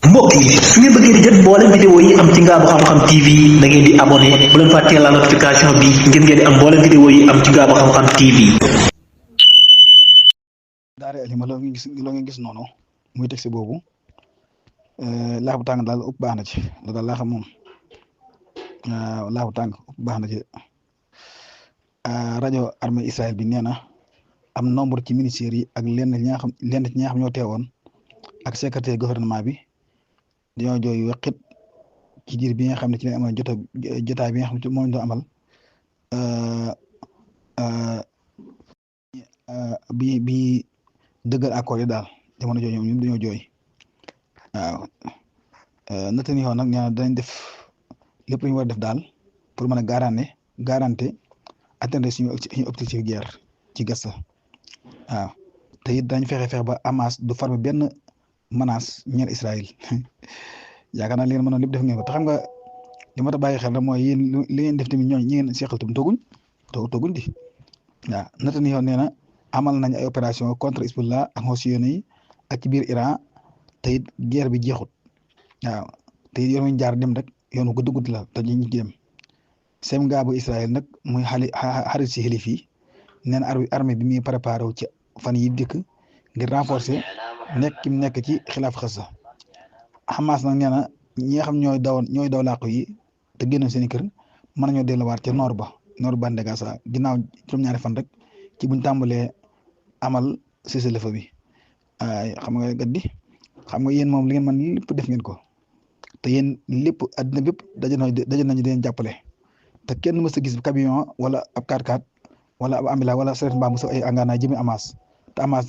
mbokk yi su ngeen bëggee di jot mboolem vidéo yi am ci Ngaabu Xam-Xam TV da ngeen di abonné bu leen fàttee la notification bi ngir ngeen di am mboolem vidéo yi am ci Ngaabu Xam-Xam TV. daara alima loo ngi gis noonu muy texte boobu laax bu tàng daal ëpp baax na ci loolu daal laa xam moom laax bu tàng ëpp baax na ci rajo armée Israël bi nee na am nombre ci ministères yi ak lenn ci ñi nga xam ñoo teewoon ak secrétaire gouvernement bi dañoo jooy waqit ci diir bi nga xam ne ci lañ amal jotaay bi nga xam ne moom doon amal bi dëggal accord yi daal jamono jooju ñoom dañoo jooy waaw Netanyahu nag ñaa dañ def lépp lu ñu war a def daal pour mën a garanter atteindre suñu objectif guerre ci Gaza waaw te it dañ fexe ba Hamas du former benn menace ñeel Israël yaakaar naa li ngeen mënoon lépp def ngeen ko te xam nga li ma ta bàyyi xel la mooy yéen li ngeen def tamit ñooñu ñi ngeen seqal tamit tooguñ di waaw Netanyahu nee na amal nañ ay opération contre Hezbollah ak Houthi yi ak ci biir Iran te it guerre bi jeexut waaw te it yoon wi ñu jaar dem rek yoon wu gudd la te ñu dem sem Ngaabu Israël nag muy xarit si xilif yi nee na armée bi muy préparé wu ci fan yi dëkk ngir renforcer nekk ci xilaaf Gaza Hamas nag nee na ñi nga xam ñooy daw làqu yi te génnoon seen i kër mën nañoo delluwaat ca nord bande Gaza ginnaaw juróom-ñaari fan rek ci buñ tàmbalee amal cessez-le-feu bi xam nga gaddi xam nga yéen moom li ngeen mën lépp def ngeen ko te yéen lépp àddina bépp daje nañu di leen jàppale te kenn mës a gis camion wala ab 4x4 wala ab ambulance wala sareet mbaam mos a ay engagement jëmi Hamas te Hamas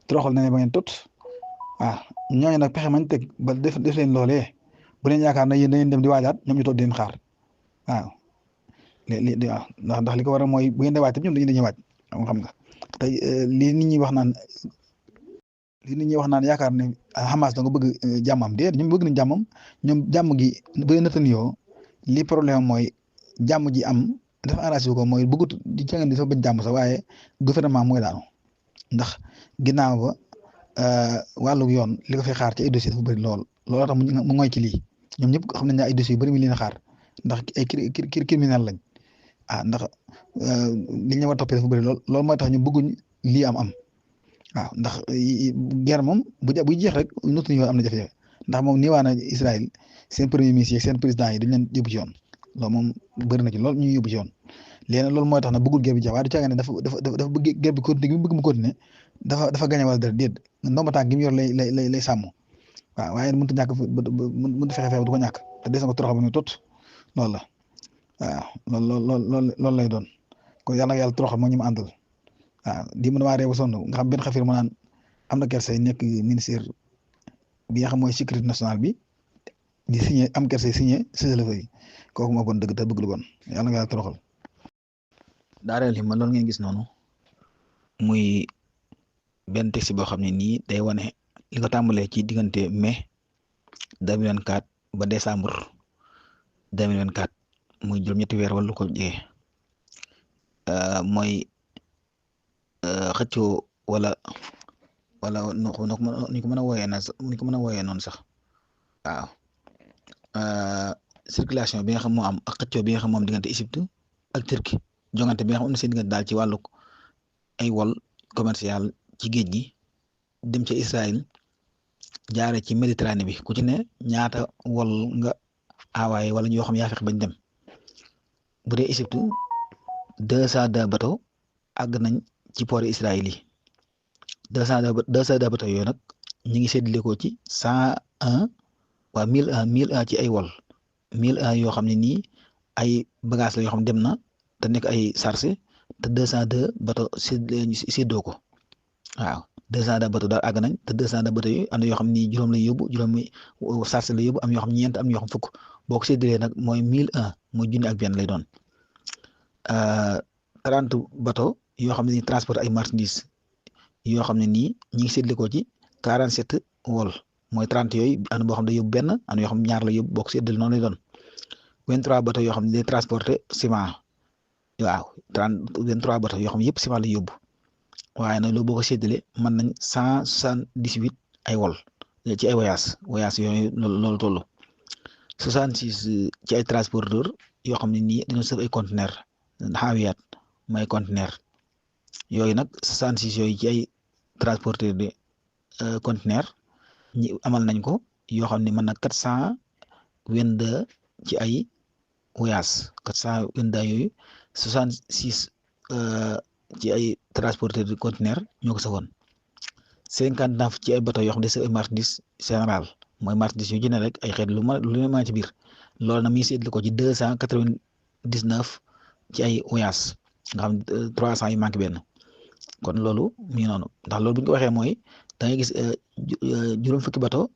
toroxal na ne ba ngeen tot waaw ñooñu nag pexe mañ teg ba def leen loolee bu leen yaakaar na yéen da ngeen dem di waajaat ñoom ñu toog di leen xaar waaw waaw ndax li ko waral mooy bu ngeen di waaj tam ñoom dañuy waaj xam nga te li nit ñi wax naan yaakaar ne Hamas da nga bëgg jàmmam déet ñoom bëgg nañ jàmmam ñoom jàmm gi bu Netanyahu li problème mooy jàmm ji am dafa arrangé ko mooy bëggut di càngan di fa bañ jàmm sax waaye gouvernement mooy daanu ndax ginnaaw ba wàllu yoon li ko fay xaar ci ay dossiers dafa bëri lool looloo tax mu ngoy ci lii ñoom ñëpp xam nañ ne ay dossiers yu bëri mi leen xaar ndax ay criminel lañ ndax li ñu war a toppee dafa bëri loolu mooy tax ñu bëgguñ lii am waaw ndax guerre moom buy jeex rek notu ñu am na jafe-jafe ndax moom niiwaa na Israël seen premier ministre seen président yi dañ leen yóbbu ci yoon loolu moom bëri na ci lool ñuy yóbbu ci yoon léegi nag loolu mooy tax na bëggul guerre bi jeex waaye du caaga ne dafa bëgg guerre bi continuer gi mu bëgg mu continuer dafa gañe wala dara déet ndomba tànk gi mu yor lay sàmm waaw waaye mënut a ñàkk mënut a fexe du ko ñàkk te des na ko toroxal ba ñu tot loolu la waaw loolu lay doon kon yàlla na yàlla toroxal moo ñu ma àndal waaw di mën waa réew sonn nga xam benn xafir mu naan am na kersa nekk ministère bi nga xam mooy sécurité nationale bi di signé am kersa signé cessez-le-feu yi kooku moo bon dëgg te bëgg lu bon yàlla na yàlla toroxal daareel yi man loolu ngeen gis noonu muy benn texte boo xam ne nii day wane li ko tàmbalee ci diggante mai 2024 ba décembre 2024 muy juróom-ñetti weer wala lu ko jege mooy xëccoo wala ni ko mën a wooyee noonu sax waaw circulation bi nga xam moo am ak xëccoo bi nga xam moom diggante Égypte ak Turquie jongante bi nga xam am na seen diggante daal ci wàllu ay wol commercial ci géej gi dem ca Israël jaare ci Méditerranée bi ku ci ne ñaata wol nga awaaye wala ñoo xam yaa fex bañ dem bu dee Égypte 202 bateau àgg nañ ci port Israël yi 202 bateau yooyu nag ñu ngi séddale ko ci 101 waa 1001 ci ay wol 1001 yoo xam ne nii ay bagages la yoo xam dem na te nekk ay charge te 202 bateau séddoo ko waaw 202 bateau daal àgg nañ te 202 bateau yooyu am na yoo xam ni juróom lay yóbbu juróomi charge la yóbbu am yoo xam ñeent am yoo xam fukk boo ko séddalee nag mooy 1001 muy junni ak benn lay doon 30 bateau yoo xam ne nii transport ay marchandises yoo xam ne nii ñi ngi séddale ko ci 47 wol mooy 30 yooyu am na boo xam ne day yóbbu benn am na yoo xam ñaar la yóbbu boo ko séddale noonu lay doon 23 bateau yoo xam ne day transporter ciment waaw 23 bateau yoo xam ne yëpp ciment la yóbbu waaye nag loolu boo ko séddale mën nañ 178 ay wol ci ay voyage yooyu loolu toll 66 ci ay transporteur yoo xam ne nii dañoo sëf ay conteneur xaawiyaat mooy conteneur yooyu nag 66 yooyu ci ay transporteur de conteneur ñi amal nañ ko yoo xam ne mën na 422 ci ay voyage 422 yooyu 66 ci ay transporteur de conteneur ñoo ko safoon 59 ci ay bateau yoo xam ne c'est marchandise général mooy marchandise yu jëne rek ay xeet lu ne ma ci biir loolu nag mi ngi seetlu ko ci 299 ci ay voyage nga xam 300 yu manqué benn kon loolu mi ngi noonu ndax loolu bu ñu ko waxee mooy da ngay gis juróom fukki bateau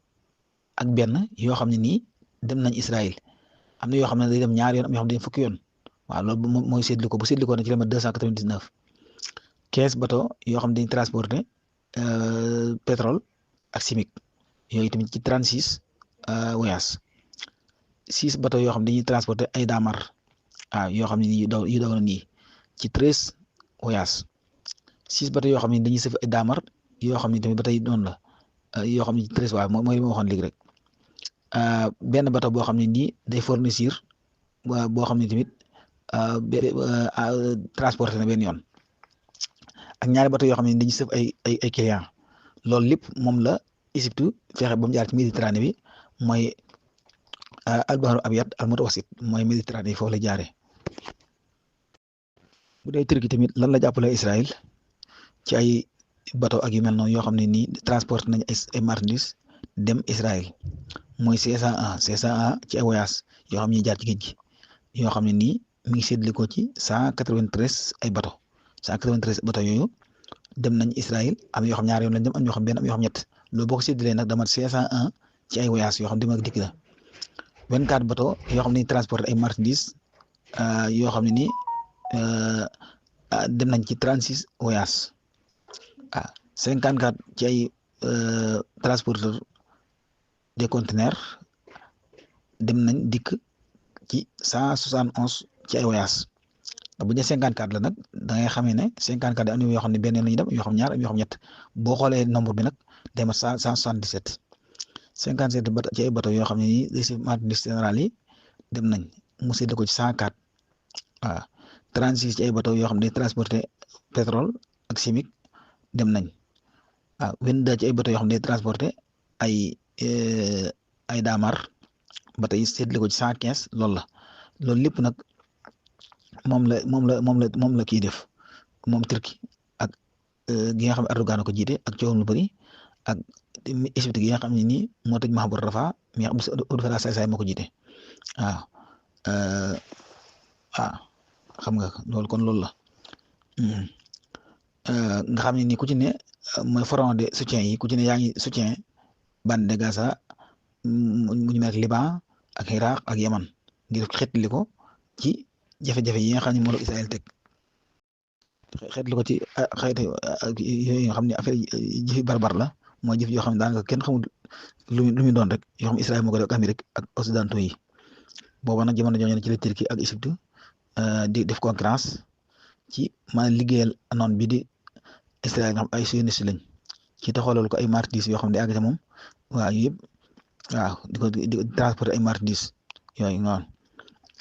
ak benn yoo xam ne nii dem nañ Israël am na yoo xam ne day dem ñaari yoon am yoo xam ne dañ fukki yoon waaw loolu mooy seetlu ko bu seetlu ko ne ci la ma 299 15 bateau yoo xam ne dañ transporté pétrole ak chimique yooyu tamit ci 36 voyage 6 bateau yoo xam ne dañuy transporté ay daamar yoo xam ne yu daw na nii ci 13 voyage 6 bateau yoo xam ne dañuy sëf ay daamar yoo xam ne tamit ba tey noonu la yoo xam ne ci 13 waaw mooy li ma waxoon léegi rek benn bateau boo xam ne nii day fournir boo xam ne tamit transporté na benn yoon ak ñaari bateau yoo xam ne dañuy sëf ay client loolu lépp moom la Égypte fexe ba mu jaar ci Méditerranée bi mooy albaharu abyad al mutawassit mooy Méditerranée foofu la jaaree bu dee Turquie tamit lan la jàppale Israël ci ay bateau ak yu mel noonu yoo xam ne nii transporté nañ ay marchandises dem Israël mooy 501 ci ay voyage yoo xam ne ñuy jaar ci géej gi yoo xam ne nii mi ngi séddale ko ci 193 ay bateau 193 bateau yooyu dem nañ Israël am yoo xam ñaari yoon lañ dem am yoo xam benn am yoo xam ñett loolu boo ko séddalee nag dama 501 ci ay voyage yoo xam dem ak dikk la 24 bateau yoo xam ne dañuy transporté ay marchandises yoo xam ne nii dem nañ ci 36 voyage 54 ci ay transporteur des conteneurs dem nañ dikk ci 171 ci ay voyage bu ñu 54 la nag da ngay xamee ne 54 am na yoo xam ne benn la ñuy dem yoo xam ñaar am yoo xam ñett boo xoolee nombre bi nag day mat 177 57 bateau ci ay bateau yoo xam ne nii des marchandises générales yi dem nañ mu sédd ko ci 104 waaw 36 ci ay bateau yoo xam ne transporté pétrole ak chimique dem nañ waaw 22 ci ay bateau yoo xam ne transporté ay daamar ba tey séddale ko ci 115 loolu la loolu lépp nag moom la kii def moom Turquie ak gi nga xam ne Erdogan ko jiite ak coow lu bëri ak Égypte gi nga xam ne nii moo tëj Mahmoud Rafa mi nga xam ne Abdel Fattah moo ko jiite waaw xam nga loolu kon loolu la nga xam ne nii ku ci ne mooy front de soutien yi ku ci ne yaa ngi soutien bande de Gaza mu ñu mel ak Liban ak Iraq ak Yaman ngir xeetli ko ci jafe-jafe yi nga xam ne moo la Israël teg xeetli ko ci xeeti yooyu nga xam ne affaire jëfi barbar la mooy jëf yoo xam ne daanaka kenn xamul lu muy doon rek yoo xam ne Israël moo ko def ak Amérique ak occidentaux yi booba nag jamono jooju ci la Turquie ak Égypte di def concurrence ci maanaam liggéeyal noon bi di Israël nga xam ay sioniste lañ ci taxawalal ko ay marchandises yoo xam ne àgg ca moom waaw yëpp waaw di transporter ay marchandises yooyu noonu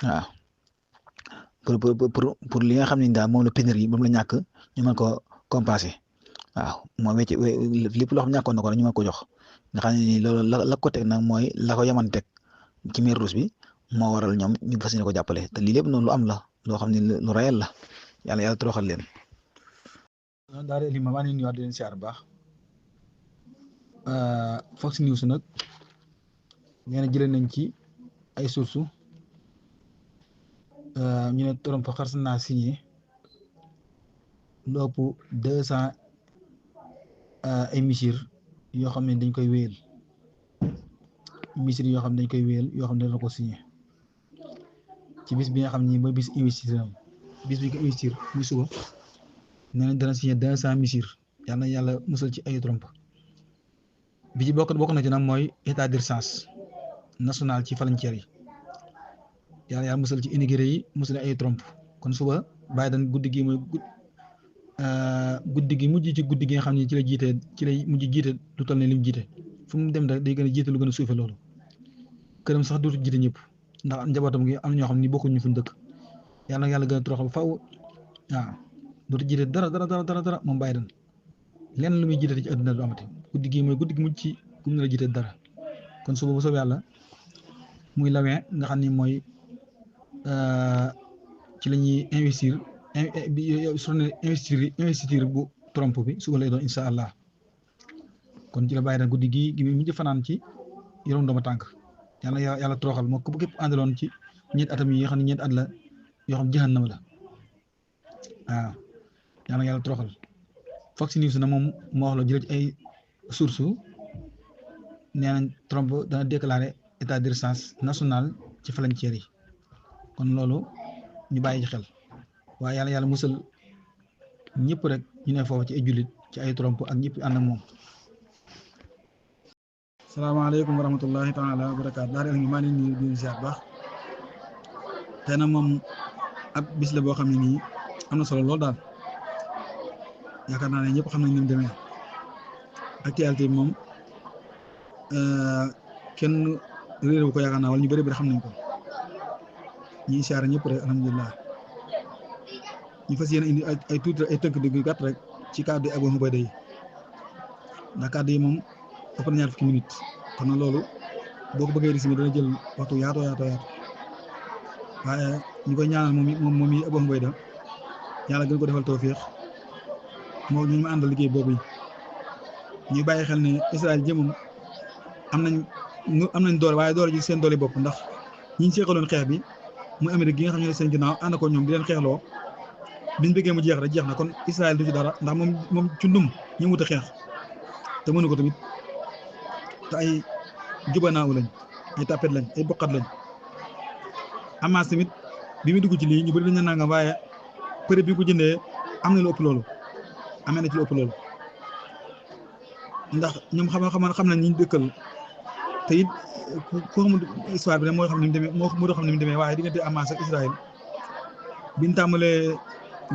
waaw pour li nga xam ne daal moom la pénurie yi moom la ñàkk ñu mën ko compenser waaw moom wecc lépp loo xam ñàkkoon na ko ñu mën ko jox nga xam ne nii loolu la ko teg nag mooy la ko yaman teg ci mer Rouge bi moo waral ñoom ñu fas yéene ko jàppale te lii lépp noonu lu am la loo xam ne lu réel la yàlla toroxal leen. daal di maa ngi nuyuwaat di leen siyaar bu baax Fox News nag nee na jëlee nañ ci ay sources ñu ne Trump xar naa signé lu ëpp 200 ay mesures yoo xam ne dañ koy wéyal mesures yoo xam ne dañ koy wéyal yoo xam ne dana ko signé ci bis bi nga xam ne mooy bis investir am bis bi ko investir muy suba nee nañ dana signé 200 mesures yàlla musal ci ay Trump bi ci bokk na ci nag mooy état d'urgence national ci frontières yi yàlla musal ci immigré yi musal ay Trump kon suba Biden guddi gi mooy guddi gi mujj ci guddi gi nga xam ne ci la mujj jiite lu toll ne lim jiite fu mu dem rek day gën a jiite lu gën a suufe loolu këram sax dootu jiite ñëpp ndax njabootam gi am na ñoo xam ni bokkuñu fu ñu dëkk yàlla gën a toroxal faw waaw dootu jiite dara moom Biden lenn lu muy jiite ci àdduna du amati guddi gi mooy guddi gi mujj ci gu mu la jiite dara kon suba bu soobee yàlla muy lawee nga xam ni mooy ci la ñuy investir investiture bu Trump bi suba lay doon incha allah kon ci la Biden guddi gi muy mujj fanaan ci yorom dooma tànk yàlla toroxal moo képp àndaloon ci ñeent atam yi nga xam ne ñeent at la yoo xam jahannama la waaw yàlla toroxal Fox News na moom moo wax la jëlee ci ay sources nee nañ Trump dana déclarer état d'urgence national ci frontières yi kon loolu ñu bàyyi ci xel waaye yàlla musal ñëpp rek ñu ne foofu ci ay jullit ci ay Trump ak ñëpp ànd ak moom. salaamaaleykum wa rahmatullahi taala wa barakaatu daal di maa ngi leen di ziar baax tey nag moom ab bis la boo xam ne nii am na solo lool daal yaakaar naa ne ñëpp xam nañ ni mu demee actualité bi moom kenn réeréwu ko yaakaar naa wala ñu bëri bëri xam nañ ko ñi siyaare ñëpp rek alhamdulilah ñu fas yéene indi ay tuuti ay tënk dëgg gàtt rek ci kàddu Abu Ubayda yi ndax kàddu yi moom ëpp na ñaar fukki minute kon nag loolu boo ko bëggee résumé dana jël waxtu yaatoo waaye ñu koy ñaanal moom yi Abu Ubayda yàlla gën ko defal tawfiix moo ñu ma àndal liggéey boobu yi ñuy bàyyi xel ne Israël jëmum am nañ doole waaye doole ji seen doole bopp ndax ñi ñu seqaloon xeex bi muy Amérique gi nga xam ne seen ginnaaw ànd ko ñoom di leen xeexloo biñ bëggee mu jeex rek jeex na kon Israël du ci dara ndax moom cundum ñu wut a xeex te mënu ko tamit te ay jubanaaw lañ ay tapet lañ ay bokkat lañ Hamas tamit bi mu dugg ci lii ñu bëri dañ nangam waaye prix bi ko jëndee am na lu ëpp loolu amee na ci lu ëpp loolu ndax ñoom xam nañ ñu dëkkal te it ku xamul histoire bi rek moo xam ni mu demee moo xam ni mu demee waaye diggante Hamas ak Israël biñ tàmbalee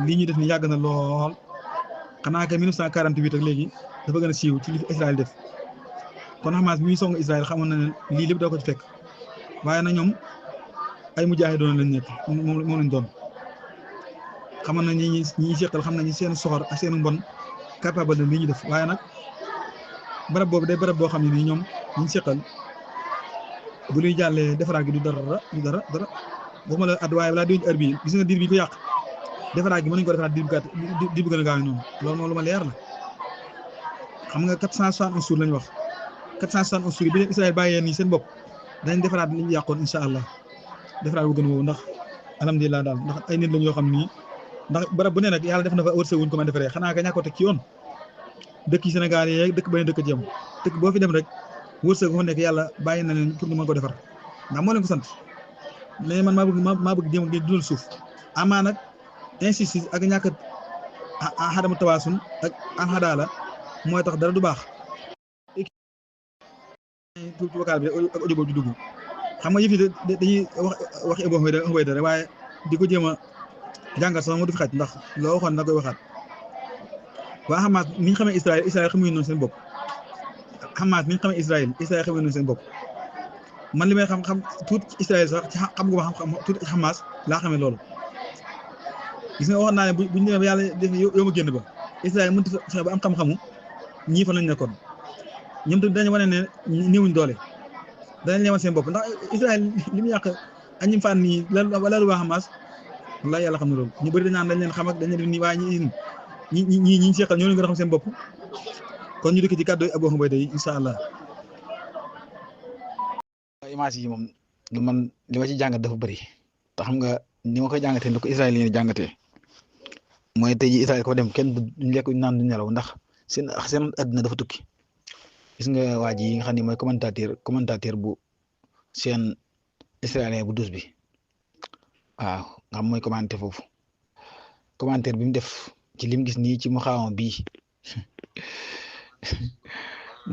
lii ñu def ni yàgg na lool xanaa que 1948 ak léegi dafa gën a siiw ci li Israël def kon Hamas bi muy song Israël xamoon na ne lii lépp da ko ci fekk waaye na ñoom ay mujaahidoon lañ nekk moom lañ doon xamoon na ñi seqal xam nañu seen soxor ak seen mbon capable na lii ñu def waaye nag barab boobu day barab boo xam ne nii ñoom ñu seqal bu luy jàllee defaraat gi du dara waxuma la at waaye balaa déwén ci heure bii gis nga diir bi ko yàq defaraat gi mën nañu ko defaraat diir bu gàtt diir bu gën a gaaw noonu loolu moom lu ma leer la xam nga 471 jours lañ wax 471 jours yi bi leen Israël bàyyee nii seen bopp dañ defaraat li ñu yàqoon incha allah defaraat bu gën woowu ndax alhamdulilah daal ndax ay nit lañ yoo xam nii ndax barab bu ne nag yàlla def na fa wërsëg wuñ ko mën defaree xanaa nga ñàkkoo teg ci yoon dëkk yi Sénégal yi dëkk beneen dëkk ci yam dëkk boo fi dem rek wërsëg bu fa nekk yàlla bàyyi na leen pour ñu mën ko defar ndax moo leen ko sant mais man maa bëgg jéem a dundal suuf amaa nag insiste ak ñàkk a xadamu tawaasun ak an xadaala mooy tax dara du baax tur vocal bi ak audio boobu di dugg xam nga yëf yi dañuy waxi Abu Ubayda rek waaye di ko jéem a jàngat sax moo du fi xaj ndax loo waxoon na koy waxaat waa Hamas ni ñu xamee Israël xamuñu noonu seen bopp Hamas ni ñu xamee Israël xamuñu noonu seen bopp man li may xam tuuti ci Israël sax ci xam gu ma xam tuuti ci Hamas laa xamee loolu gis nga waxoon naa ne bu ñu demee ba yàlla def yow ma génn ba Israël mënut a fexe ba am xam-xamu ñii fa lañ nekkoon ñoom tamit dañu wane ne néewuñ doole danañ leen wan seen bopp ndax Israël li mu yàq ak ñi mu fànn nii lan waa Hamas wallaahi yàlla xam na loolu ñu bëri dañ naan dañ leen xam ak dañ leen def nii waaye ñi ñu seqal ñoo leen gën a xam seen bopp kon ñu dëkk ci kàddu Abu Ubayda yi incha allah. image yi moom man li ma ci jàngat dafa bëri te xam nga ni ma koy jàngatee ni ko Israël yi jàngatee mooy tey jii Israël ko dem kenn duñ lekk naan du nelaw ndax seen àddina dafa tukki gis nga waa ji yi nga xam ne mooy commentateur bu seen israélien bu douze bi waaw nga xam mooy commenté foofu commentaire bi mu def ci lim gis nii ci muxaawam bii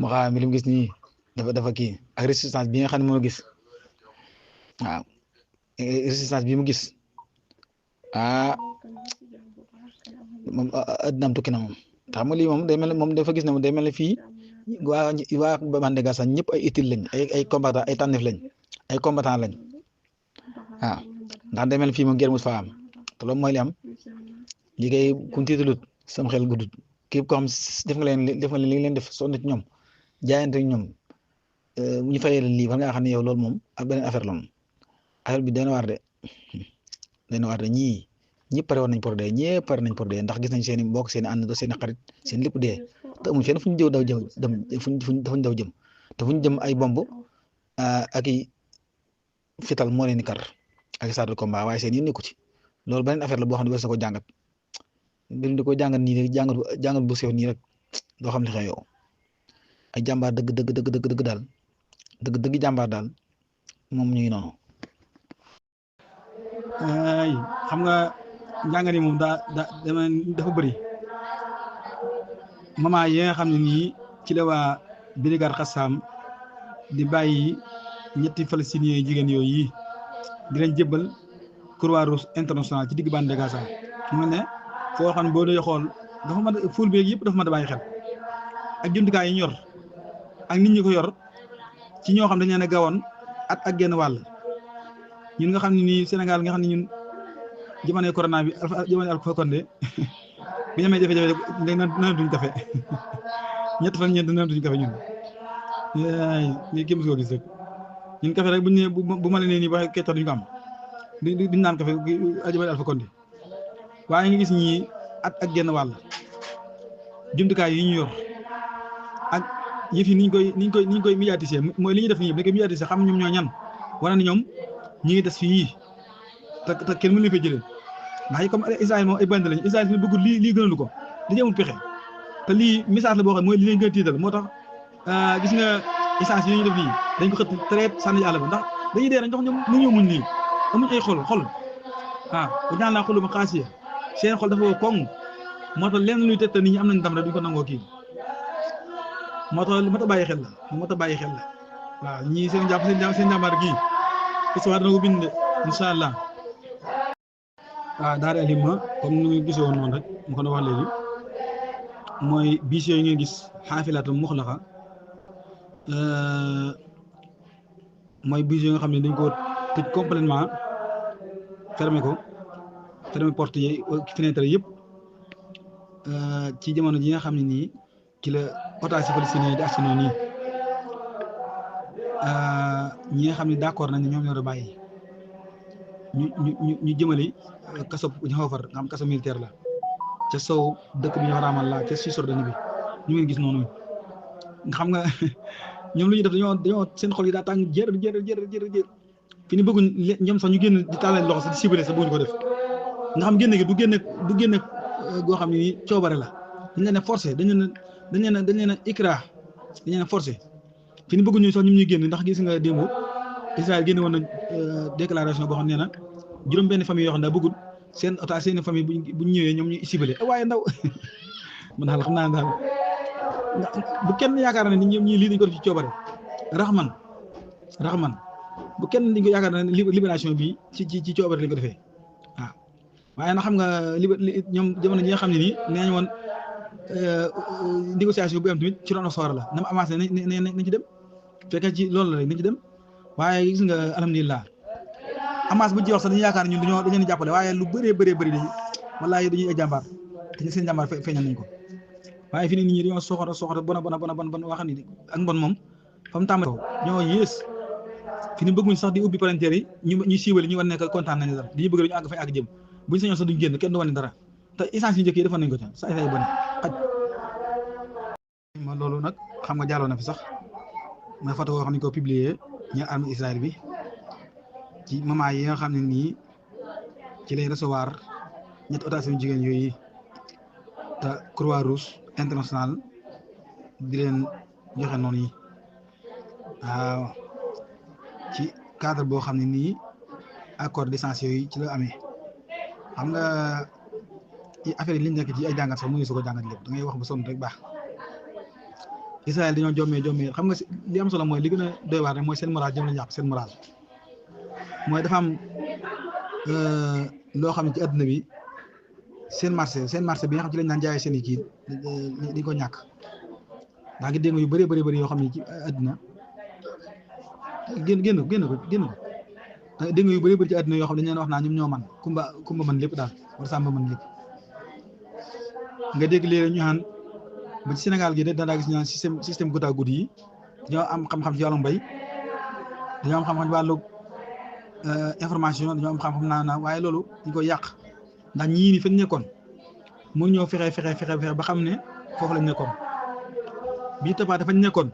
muxaawam bi lim gis nii dafa kii ak résistance bi nga xam ne moo gis waaw résistance bi mu gis moom addinaam tukki na moom xam nga lii moom day mel ne moom dafa gis ne moom day mel ne fii waa bande Gaza ñëpp ay utile lañ ay combattant ay tànneef lañ ay combattant lañ waaw ndax demel fii moom guerre mos fa am te loolu mooy li am liggéey ku tiitalut sam xel guddut képp ko xam def nga leen li leen def sonn ci ñoom jaayante ñoom bu ñu fayee lii war ngaa xam ne yow loolu moom ak beneen affaire la moom affaire bi dana war de ñii ñëpp pare war nañ pour dee ñëpp pare nañ pour dee ndax gis nañ seen i mbokk seen i ànd seen i xarit seen lépp dee te amuñ fenn fu ñu jëw daw jëm fuñ daw jëm te fu ñu jëm ay bomb ak i fital moo leen di kar ak saatu combat waaye seen yi nekku ci loolu beneen affaire la boo xam ne war na ko jàngat mbir di ko jàngat nii rek jàngat bu sew nii rek doo xam li xew yow ay jàmbaar dëgg daal dëgg jàmbaar daal moom ñu ngi noonu. ay xam nga njàngat yi moom dafa bëri moment yi nga xam ne nii ci la waa brigade Qassam di bàyyi ñetti palestiniens jigéen yooyu yi di leen jébbal Croix-Rouge international ci digg bande Gaza mu ne foo xam ne boo dee xool dafa mën a ful beeg yëpp dafa mën a bàyyi xel ak jumtukaay yi ñu yor ak nit ñi ko yor ci ñoo xam dañu leen a gawoon ak genn wàll ñun nga xam ne nii Sénégal nga xam ne ñun jamonoy corona bi jamonoy Alpha Condé bi ñu amee jafe-jafe naan duñ kafe ñett fan ñeent naan duñ kafe ñun lii kéem si ko gis rek ñun kafe rek bu ma leen nii ba keccoor duñ ko am duñ naan kafe jamonoy Alpha Condé waaye nga gis ñii ak genn wàll jumtukaay yi ñu yor ak yëf yi niñ koy médiatiser mooy li ñuy def nii dañ koy médiatiser xam ñoom ñoo ñan wane ne ñoom ñi ngi des fii te kenn mënu leen fay jëlee ndax yi comme Israël moom ay bandi lañu Israël fi bëgg lii gënalu ko dañu amul pexe te lii message la boo xam mooy li leen gën a tiital moo tax gis nga essence yi ñu def nii dañ ko xët traite sànni àll ba ndax dañuy dee rek ndax ñoom mënuñoo muñ lii amuñ ay xol bu ñaan laa xolu ma xaasiya seen xol dafa woo koŋ moo tax lenn luy tette nit ñi am nañ ndam rek duñ ko nangoo kii moo tax li ma ta bàyyi xel la waaw ñii seen jàmbaar gii histoire dana ko bind incha allah waaw daara alima comme ni nga gisee woon noonu rek mu ko doon wax léegi mooy bis yooyu ngeen gis xaafilaatu muxlaqa mooy bis yoo nga xam ne dañ ko tëj complètement fermé porte yi fenêtre yëpp ci jamono ji nga xam ne nii ci la otage palestinien di actionné nii ñi nga xam ne d'accord nañ ne ñoom ñoo doon bàyyi ñu jëmale kaso bu ñu xaw a far nga xam kaso militaire la ca sow dëkk bi ñu war a amal la ca Cisjordanie bi ñu ngi gis noonu nga xam nga ñoom lu ñuy def dañoo seen xol yi daa tàng jër fi ni bëgguñ ñoom sax ñu génn di tàllal loxo sax di ciblé sax bëgguñ ko def nga xam génne gi du génne goo xam ne nii coobare la dañ leen a forcé dañ leen a ikra dañ leen a forcé fi ni bëgguñu sax ñoom ñuy génn ndax gis nga démb Israël génne woon na déclaration boo xam ne na juróom benn famille yoo xam ne daa bëggul seen otage seen famille bu ñëwee ñoom ñuy ciblé waaye ndaw man daal xam naa daal bu kenn yaakaar ne ni ñoom ñii lii dañ ko def ci coobare raxman bu kenn dañ ko yaakaar ne libération bi ci coobare lañ ko defee waaw waaye nag xam nga ñoom jamono ñi nga xam ne nii nee nañ woon négociation bu am tamit ci ron soor la na ma avancé nañ ci dem fekkee ci loolu la rek nañ ci dem waaye gis nga alhamdulilah avance bu ci wax sax dañuy yaakaar ñun dañu leen jàppale waaye lu bëree dañuy wallaahi dañuy ay jàmbaar te seen jàmbaar feeñal nañ ko waaye fi ne nit ñi dañoo soxora bona wax ni ak mbon moom fa mu tàmbali ñoo yées fi ni bëgguñ sax di ubbi palanteer yi ñu siiwali ñu war nekk kontaan nañ dara dañuy bëgg dañu àgg fay àgg jëm buñ sañoon sax duñ génn kenn du wane dara te essence yi njëkk yi defoon nañ ko ca sa ay bon xaj ma loolu nag xam nga jàlloon na fi sax mooy photo boo xam ne ko publier ñu armée Israël bi ci moment yi nga xam ne nii ci lay recevoir ñetti otages yu jigéen yooyu te Croix-Rouge international di leen joxe noonu yi waaw ci cadre boo xam ne nii accord licence yooyu ci la amee xam nga affaire yi liñ nekk ci ay jàngat sax mënuñu su ko jàngat lépp da ngay wax ba sonn rek baax Israël dañoo jommee xam nga li am solo mooy li gën a doy waar rek mooy seen moral jëm lañu yàq seen moral mooy dafa am loo xam ne ci adduna bi seen marché bi nga xam ci lañ naan jaayee seen i kii di ko ñàkk daa ngi dégg yu bëree bëri yoo xam ne ci àddina génn ko dégg yu bëri ci àddina yoo xam ne dañu leen wax naa ñoom ñoo man kumba man lépp daal wala sàmba man lépp nga dégg léeg ñu naan ba ci Sénégal gi de daa gis ñu naan système goutte à goutte yi dañoo am xam-xam ci wàllu mbay dañoo am xam-xam ci wàllu information dañoo am xam-xam naa waaye loolu dañ koy yàq ndax ñii ni fañ nekkoon mënu ñoo fexe ba xam ne foofu lañ nekkoon bii tapaate fañ nekkoon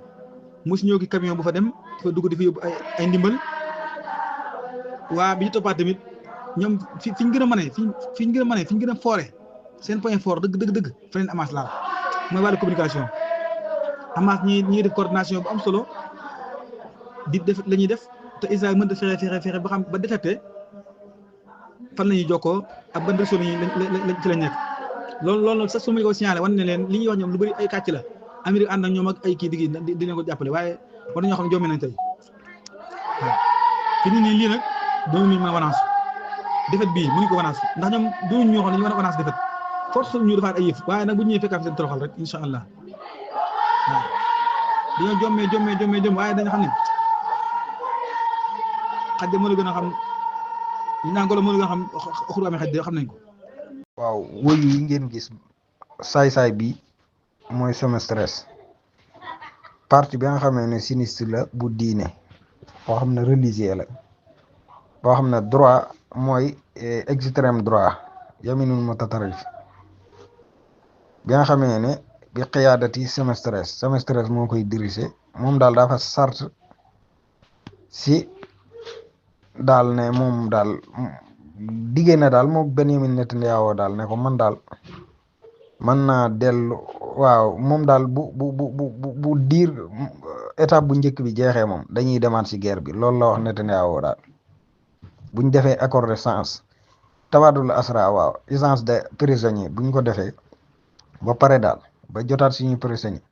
mosu ñoo gi camion bu fa dem dafa dugg di fa yóbbu ay ndimbal waa bii tapaate tamit ñoom fi ñu gën a mënee fi ñu gën a foore seen point fort dëgg fa leen Hamas laal mooy wàllu communication Hamas ñi def coordination bu am solo di def la ñuy def te Israël mën a fexe ba xam ba détecté fan la ñuy jokkoo ak ban réseau lañ ci lañ nekk loolu sax su ma ko signalé wan ne leen li ñuy wax ñoom lu bëri ay kàcc la Amérique ànd ak ñoom ak ay kii di leen ko jàppale waaye war nañoo xam ne jommi nañ tey waaw fi ni nii lii nag doomu mi ma wanaas defet bii mënuñ ko wanaas ndax ñoom duñ ñoo xam ne ñu war a wanaas defet force ñu defaat ay yëf waaye nag bu ñëwee fekkaat seen toroxal rek incha allah waaw dañoo jommee waaye dañu xam ne xaj de moo la gën a xam li naan ko la moo la gën a xam xuru amee xaj de xam nañ ko. waaw woyu yi ngeen gis saay-saay bi mooy Semestres parti bi nga xamee ne sinistre la bu diine boo xam ne religieux la boo xam ne droit mooy extrême droit yaminul mutatarrif bi nga xamee ne bi xiyaadati Semestres moo koy diriger moom daal dafa sart si daal ne moom daal diggée na daal moo Benyamin Netanyahu daal ne ko man daal mën naa dellu waaw moom daal bu diir étape bu njëkk bi jeexee moom dañuy demaat si guerre bi loolu la wax Netanyahu daal buñ defee accord de change tabaadul asra waaw échange de prisonnier buñ ko defee ba pare daal ba jotaat suñuy prisonnier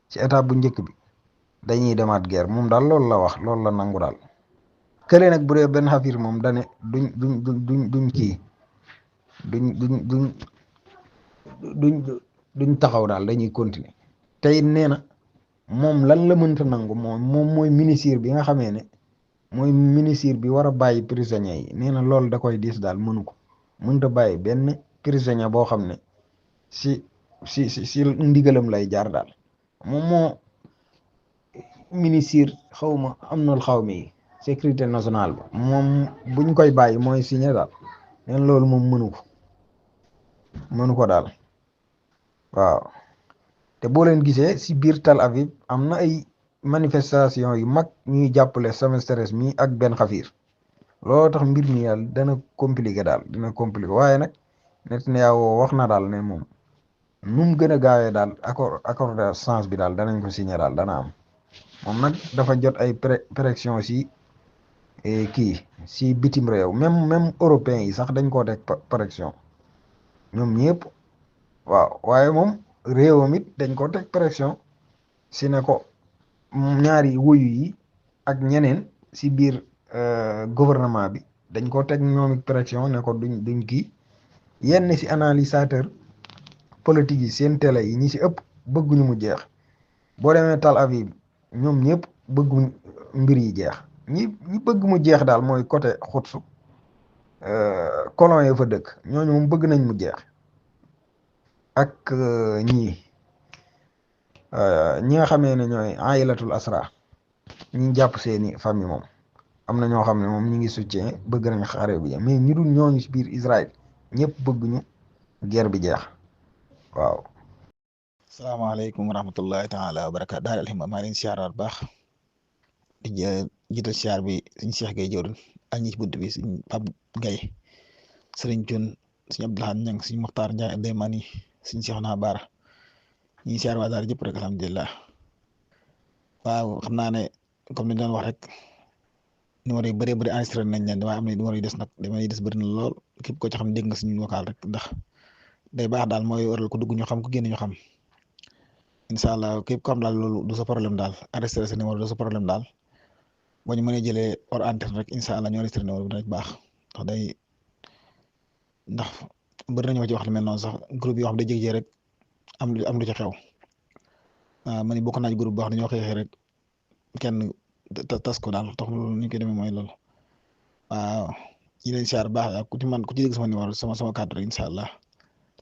ci étape bu njëkk bi dañuy demaat guerre moom daal loolu la wax loolu la nangu daal kële nag bu dee benn xafir moom dane duñ kii duñ taxaw daal dañuy continuer tey nee na moom lan la mënta nangu moom mooy ministre bi nga xamee ne mooy ministre bi war a bàyyi prisonniers yi nee na loolu da koy diis daal mënu ko mënta bàyyi benn prisonnier boo xam ne si ndigalam lay jaar daal moom moo ministre xawma am nal xaw mi sécurité nationale bi moom buñ koy bàyyi mooy signé daal neen loolu moom mënu ko daal waaw te boo leen gisee si biir Tel Aviv am na ay manifestation yu mag ñuy jàppale Semestres mi ak Ben Xafir loolu tax mbir mi yàlla dana compliqué daal dina compliqué waaye nag Netanyahu wax na daal ne moom nu mu gën a gaawee daal accord de change bi daal danañ ko signé daal dana am moom nag dafa jot ay pression si kii si bitim réew même européens yi sax dañ koo teg pression ñoom ñëpp waaw waaye moom réewam it dañ ko teg pression si ne ko ñaari woyu yi ak ñeneen si biir gouvernement bi dañ ko teg ñoom it pression ne ko duñ kii yenn si analysateur politique yi seen télé yi ñi si ëpp bëgguñu mu jeex boo demee Tel Aviv ñoom ñëpp bëgguñ mbir yi jeex ñi bëgg mu jeex daal mooy côté xutsu colon yi fa dëkk ñooñu moom bëgg nañ mu jeex ak ñi nga xamee ne ñooy ailatul asra ñi jàpp seeni famille moom am na ñoo xam ne moom ñi ngi soutien bëgg nañ xare bi jeex mais ñi dul ñooñu si biir Israël ñëpp bëgguñu guerre bi jeex waaw. salaamaaleykum wa rahmatullahi taala wa barakaatu daal alhamdulilah maa leen siyaar bu baax di jiital siyaar bi suñ Cheikh Gueye jawrin ak ñi ci bunt bi suñ Pape Gueye sëriñ Thion suñ Abdoulaye Niang suñ Mokhtar Ndiaye Daymani suñ Cheikh naa Baara ñi siyaar waa daal jëpp rek alhamdulilah waaw xam naa ne comme ni ñu doon wax rek numéro yu bëree bëri enregistré nañ leen waaye am na numéro yu des nag damay des bëri na lool képp ko ci xam dégg nga suñu vocal rek ndax day baax daal mooy waral ko dugg ñu xam ko génn ñu xam incha allah képp ko am daal loolu du sa problème daal enregistré sa numéro du sa problème daal boo ñu mënee jëlee hors antenne rek incha allah ñu enregistré numéro bi dina baax ndax bëri nañu ma ci wax lu mel noonu sax groupe yoo xam day jékki rek am lu ci xew ma ni bokk naa ci groupe boo xam ne ñoo xeexee rek kenn tas ko daal tax loolu ni ñu koy demee mooy loolu waaw ñi leen siyaar baax ak ku ci dégg sama numéro sama kàddu rek incha allah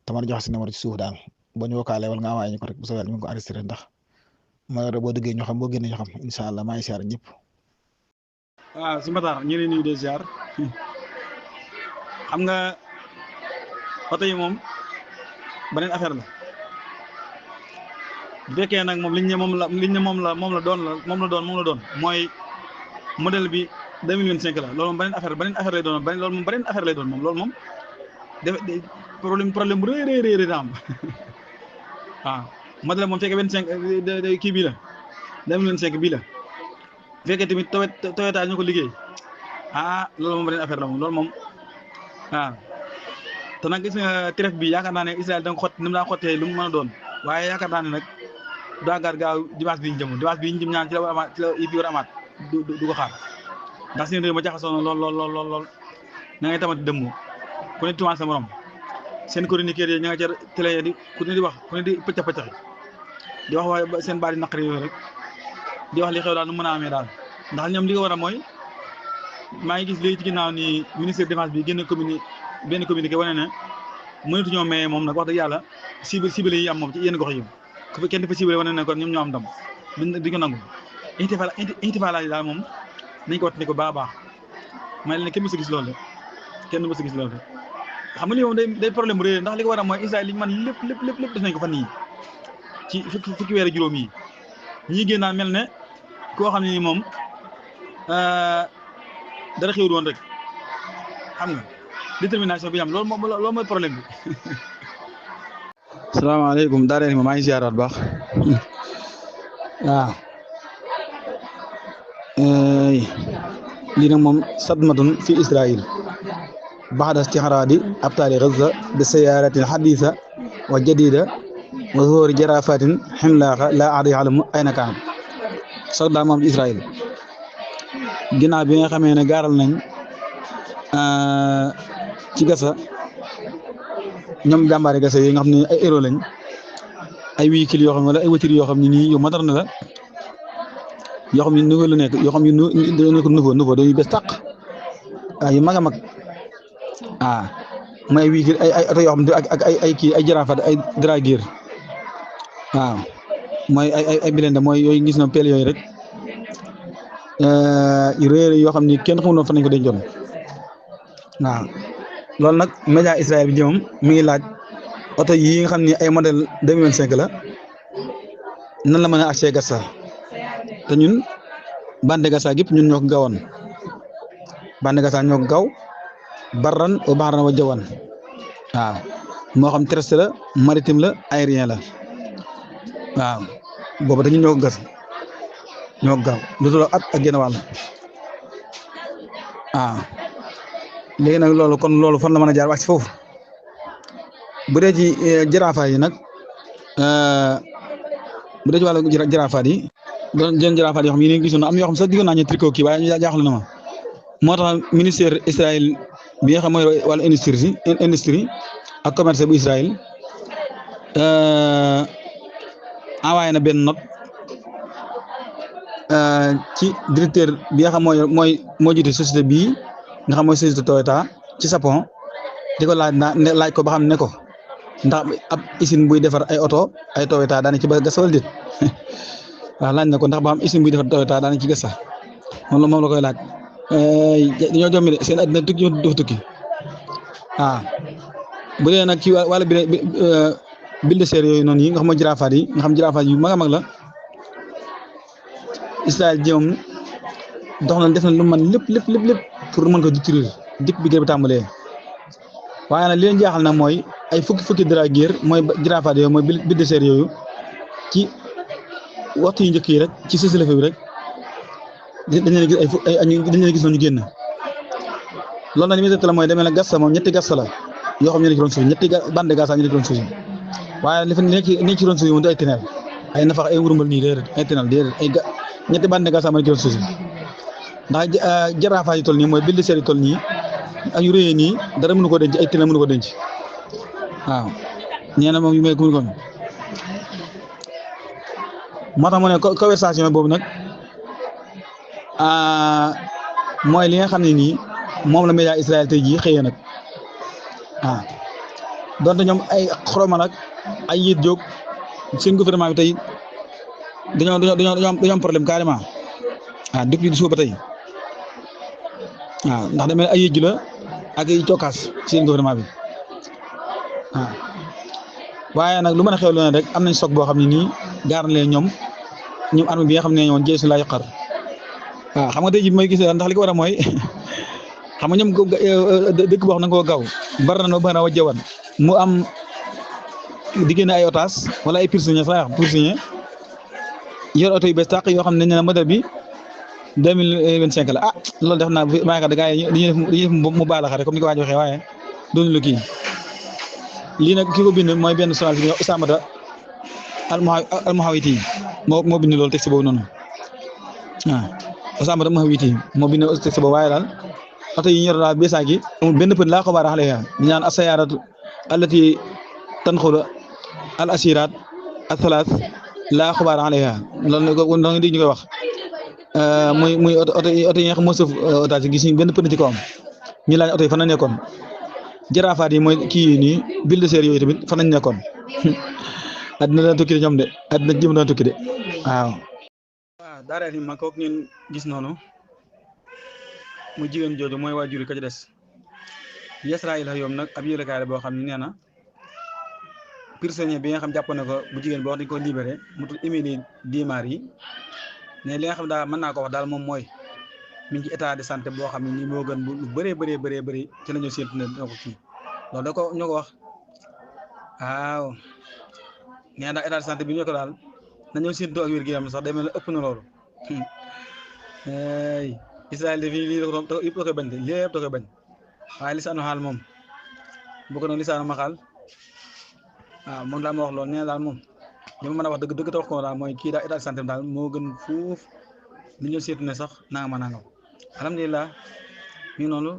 te man joxe si numéro ci suuf daal boo ñu wokkaale wala nga envoyé ñu ko rek bu soobee ñu ngi ko enregistré ndax mooy rek boo déggee ñu xam boo génnee ñu xam incha allah maa ngi siyaar ñëpp. waaw si Matar ñu ngi nuyu de ziar xam nga oto yi moom beneen affaire la bu fekkee nag moom liñ ne moom la doon mooy modèle bi 2025 la loolu moom beneen affaire lay doon loolu moom beneen affaire lay doon moom loolu moom problème bu rëy na am waaw modèle moom fekkee 25 kii bii la 2025 bii la bu fekkee tamit Toyota ñu ko liggéey loolu moom beneen affaire la moom loolu moom waaw te nag gis nga trêve bi yaakaar naa ne Israël da nga xott ni mu daan xottee lu mu mën a doon waaye yaakaar naa ne nag daagaar gaaw dimanche bi ñu jëm ñaan ci la war a amaat ci la yi fi war a amaat du ko xaar ndax seen réew ma jaxasoo na lool na ngay tamati dëmm ku ne tumaan sa morom seen chroniqueur yi ña nga ca télé di ku ne di wax ku ne di pëccaxi di wax waaye seen baat yi naqari yooyu rek di wax li xew daal nu mën a amee daal ndax ñoom li ko war a mooy maa ngi gis léegi ci ginnaaw ni ministère défense bi génn benn communiqué wane ne mënatu ñoo maye moom nag wax dëgg yàlla cible yi am moom ci yenn gox yi ku fi kenn dafa cible wane ne kon ñoom ñoo am ndam duñ ko nangu intifala yi daal moom nañ ko wattandi ko baax a baax may leen kenn mësu gis loolu de xam nga lii moom day problème bu rëy ndax li ko war a mooy Israël li ñu man lépp def nañ ko fan yii ci fukki weer juróom yi ñii génn naan mel ne koo xam ne ni moom dara xewul woon rek xam nga détermination bi am loolu mooy problème bi. salaamaaleykum daa leen maa ngi ziaraat baax waaw lii nag moom sadmatun fi Israël baxda istixraadi abtaali Gaza bi sayaaratin xadiisa wa jadida wa zuhuri jaraafatin ximlaaqa laa ahad ya'lamu ayna kaanat soog daal moom ci Israël ginnaaw bi nga xamee ne gaaral nañ ci Gaza ñoom jàmbaari Gaza yi nga xam ne ay héros lañ ay véhicules yoo xam ne wala ay voitures yoo xam ne nii yu moderne la yoo xam ne nouveau la nekk yoo xam ne nouveau dañuy bees tàq yu mag a mag mooy ay véhicules ay oto yoo xam ne ak ay kii ay jaraafat ay dragueur waaw mooy ay blindé mooy yooyu gis na pelle yooyu rek yu réer yoo xam ni kenn xamul fa nañ ko dencoon waaw loolu nag média Israël bi jëmam mi ngi laaj oto yi nga xam ni ay modèle 2025 la nan la mën a accès Gaza te ñun bande Gaza gépp ñun ñoo ko gawoon bande Gaza ñoo ko gaw barran wa bahran wa jawan waaw moo xam terrestre la maritime la aérien la waaw boobu dañu ñoo ko gas ñoo ko gaaw lu tolloog at ak genn wàll waaw léegi nag loolu kon loolu fan la mën a jaar wax ci foofu bu dee ci jaraafaat yi nag bu dee ci wàllu jaraafaat yi doon jën jaraafaat yoo xam ne gisoon na am yoo xam sax diggoon naa ñu tricot kii waaye jaaxal na ma moo tax ministère Israël bi nga xam mooy wàllu industrie ak commerce bu Israël envoyé na benn note ci directeur bi nga xam moo jiite société bii nga xam mooy société Toyota ci Japon di ko laaj ko ba xam ne ko ndax ab usine buy defar ay oto ay Toyota daane ci ba gas wala déet waaw laaj na ko ndax ba xam usine buy defar Toyota daane ci gas moom la koy laaj dañoo jommi de seen àddina tukki ñoo def tukki waaw bu dee nag ci wàllu bilde seer yooyu noonu yi nga xam mooy jiraafaat yi nga xam jiraafaat yu mag a mag la Israël jëm dox na def na lu man lépp pour mën ko détruire dip bi gën bi tàmbalee waaye nag li leen jaaxal nag mooy ay fukki dragueur mooy jiraafaat yooyu mooy bilde seer yooyu ci waxtu yu njëkk yi rek ci sësëlëfe bi rek dañ leen gis dañ leen gis noonu ñu génn loolu nag li muy la mooy demee na Gaza moom ñetti Gaza la yoo xam ne ñu nekk doon suuf ñetti bande Gaza ñu nekk doon suuf waaye li fa nekk ci doon suuf moom du ay tunnel ay nafax ay wurmbal nii déedéet ay tunnel déedéet ay ñetti bande Gaza ma nekk doon suuf ndax jaraafaat yi toll nii mooy bilde seer yi toll nii ak yu rëyee nii dara mënu ko denc ay tunnel mënu ko denc waaw nee na moom yu may ko moo tax mu ne conversation boobu nag mooy li nga xam ne nii moom la média Israël tey jii xëyee nag waaw donte ñoom ay xoroma nag ay yit jóg seen gouvernement bi tey dañoo am problème carrément waaw depuis suba ba tey waaw ndax demee ay yit ju la ak ay cokkaas seen gouvernement bi waaw waaye nag lu mën a xew loolu rek am nañ soog boo xam ne nii gaar na leen ñoom arme bi nga xam ne ñoom jëy su laa yoqar waaw xam nga tey jii mooy gis ndax li ko war a mooy xam nga ñoom dëkk boo xam ne nga koo gaaw bari na ba jawan mu am diggante ay otages wala ay prisonniers sax prisonniers yor oto yu bees tàq yoo xam ne nee na modèle bi 2025 la loolu def naa maa ngi gaa yi dañuy def mu baal a xare comme ni ko waaj waxee waaye doon lu kii lii nag ki ko bind mooy benn journal bi Usaamata al-Muhawiti moo bind loolu texte boobu noonu waaw Usaamata al-Muhawiti moo bind texte boobu waaye daal oto yi ñor daal beesaa gi amul benn pën laa ko baara xale yaa ñu naan as-sayaaratu allati tanqulu al-asiiraat ath-thalath laa xubaar alayha loolu da nga dégg ñu koy wax muy oto yi nga xam moo sëf otage gis ñu benn pën ci kawam ñu laaj oto yi fan la nekkoon jaraafaat yi mooy kii yi nii bulldozer yooyu tamit fan lañ nekkoon addina dana tukki de ñoom de addina jëm dana tukki de waaw. waaw daara ni ma kooku ngeen gis noonu mu jigéen jooju mooy waajur ka ci des Yesraayil Hayom nag ab yëlekaay boo xam ne nee na prisonnier bi nga xam jàpp na ko bu jigéen boo wax dañ ko libéré mu tudd Émilie Dimar yi ne li nga xam daal mën naa ko wax daal moom mooy mi ngi ci état de santé boo xam ne nii moo gën bu lu bëree ci la ñu séntu ne dina ko kii loolu da ko ñoo ko wax waaw nee daal état de santé bi ñu ko daal nañoo séntu ak wér-gu-yaram sax day mel ne ëpp na loolu Israël de fii lii yëpp da koy bañ de lépp da koy bañ waaye lisaanu xaal moom bu ko doon lisaanu ma xaal waaw moom laa ma wax loolu nee daal moom li ma mën a wax dëgg te wax ko daal mooy kii daal état de santé daal moo gën fuuf li ñu seetu ne sax nangam alhamdulilah mi noonu